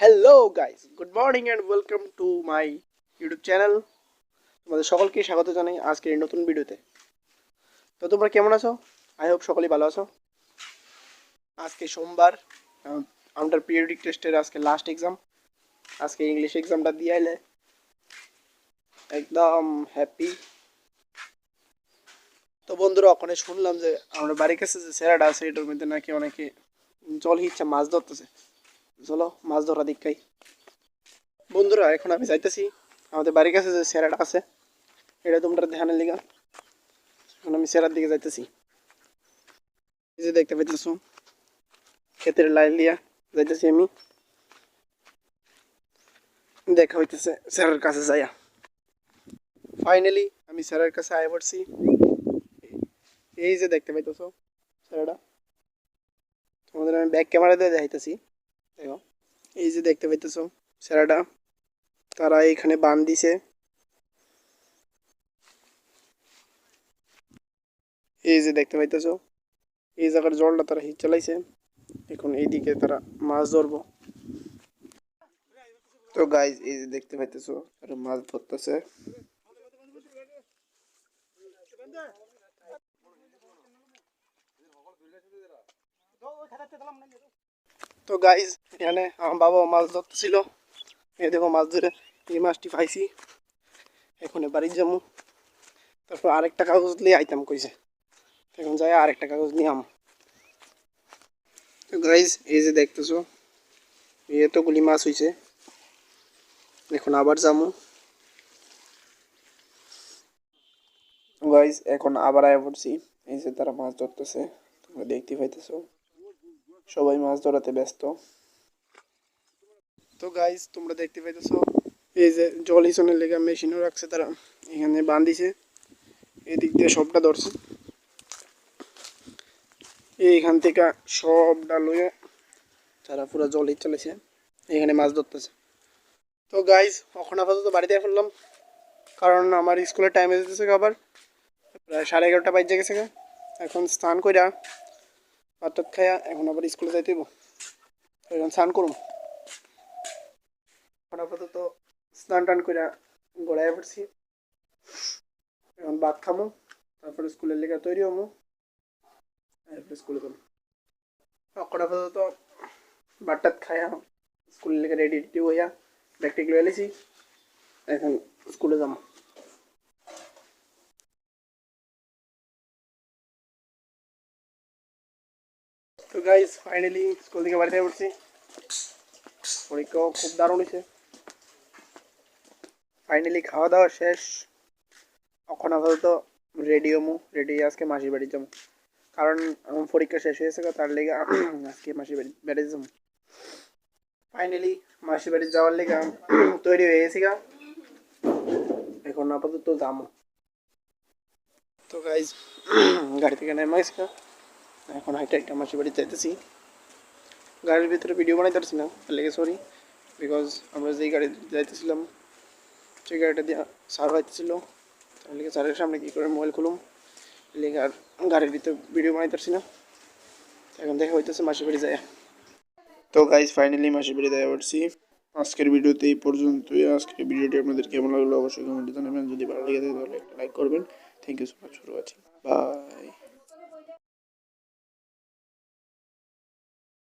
Hello guys, good morning and welcome to my YouTube channel. তোমাদের সকলকে স্বাগত জানাই আজকের এই নতুন ভিডিওতে। তো তোমরা কেমন আছো? আই হোপ সকলেই ভালো আছো। আজকে সোমবার, আমাদের পিরিয়ডিক টেস্টের আজকে লাস্ট এক্সাম। আজকে ইংলিশ এক্সামটা দিয়ে আইলে একদম হ্যাপি। তো বন্ধুরা, ওখানে শুনলাম যে আমার বাড়ির কাছে যে সেরাটা আছে এটার মধ্যে নাকি অনেকে জল হিচ্ছে মাছ ধরতেছে। চলো মাছ ধরা দীক্ষাই। বন্ধুরা, এখন আমি যাইতেছি আমাদের বাড়ির কাছে যে সেরাটা আছে এটা তোমরা ধ্যানের লিগা। এখন আমি সেরার দিকে যাইতেছি। এই যে দেখতে পাইতেছো ক্ষেতের লাইন দিয়া যাইতেছি আমি। দেখা হইতেছে স্যারের কাছে যাইয়া। ফাইনালি আমি স্যারের কাছে আয় পড়ছি। এই যে দেখতে পাইতেছো স্যারটা, তোমাদের আমি ব্যাক ক্যামেরা দিয়ে দেখাইতেছি। দেখো, এই যে দেখতে পাইতেছো স্যারটা, তারা এইখানে বান দিছে। এই যে দেখতে পাইতেছো এই জায়গার জলটা তারা হিট চালাইছে। এখন এইদিকে তারা মাছ ধরবো। তো গাইজ, এই যে দেখতে পাইতেছো তারা মাছ ধরতেছে। তো গাইজ, এখানে আমার বাবা মাছ ধরতেছিল। এই দেখো মাছ ধরে এই মাছটি পাইছি। এখন বাড়ি যাবো, তারপর আরেকটা কাগজ নিয়ে আইতাম কইছে। এখন যাই আরেকটা কাগজ নিয়ে আম। তো গাইজ, এই যে দেখতেছো এতগুলি মাছ হইছে। এখন আবার যাবো। গাইজ, এখন আবার আয়া পড়ছি। এই যে তারা মাছ ধরতেছে, তোমরা দেখতে পাইতেছো সবাই মাছ ধরাতে ব্যস্ত। তো গাইজ, তোমরা দেখতে পাইতেছো এই যে জল হিসনের লেগে মেশিনও রাখছে তারা, এখানে বান্ধিছে। এদিক দিয়ে সবটা ধরছে, এইখান থেকে সব ডাল হয়ে তারা পুরো জলই চলেছে, এখানে মাছ ধরতেছে। তো গাইজ, এখন আপাতত বাড়িতে ফেললাম, কারণ আমার স্কুলের টাইম হয়ে যেতেছে আবার প্রায় 11:30 বাজে গেছে। এখন স্নান কইরা ভাত টাত খাইয়া এখন আবার স্কুলে যাইতে হইব। এখন স্নান করুম। এখন আপাতত স্নান টান কইরা গড়াইয়া পড়ছি। এখন ভাত খামো, তারপরে স্কুলের লেগে তৈরি হবো, তারপরে স্কুলে যাবো। এখন আপাতত ভাত টাত খাইয়া স্কুলের লেগে রেডি টেডি হইয়া ব্যাগ টেগ লয়ে এলেছি। এখন স্কুলে যাবো। তো গাইজ, ফাইনালি স্কুল থেকে বাড়িতে পড়ছি। পরীক্ষাও খুব দারুণ হয়েছে। ফাইনালি খাওয়া দাওয়া শেষ। এখন আপাতত রেডি হমু, রেডি আজকে মাসির বাড়ি যাবো, কারণ আমার পরীক্ষা শেষ হয়েছে তার লেগে আজকে মাসির বাড়ি যাবো। ফাইনালি মাসির বাড়ি যাওয়ার লেগে তৈরি হয়ে গেছি গা। এখন আপাতত যাবো। তো গাইজ, গাড়ি থেকে নেমে গেছি গা। এখন হাইটা একটা মাসির বাড়ি যাইতেছি। গাড়ির ভিতরে ভিডিও বানাইতে পারছি না, তার লেগে সরি। বিকজ আমরা যেই গাড়ি যাইতেছিলাম সেই গাড়িটা দিয়ে সার পাইতেছিল, তার লেগে সারের সামনে কী করে মোবাইল খুলুম, লেগে আর গাড়ির ভিতরে ভিডিও বানাইতে পারছি না। এখন দেখা হইতেছে মাসির বাড়ি যায়। তো গাইজ, ফাইনালি মাসির বাড়ি যায় পড়ছি। আজকের ভিডিওতে এই পর্যন্তই। আজকের ভিডিওটি আপনাদের কেমন লাগলো অবশ্যই কমেন্টে জানাবেন। যদি ভালো লেগে থাকে তাহলে একটা লাইক করবেন। Thank you so much for watching. By.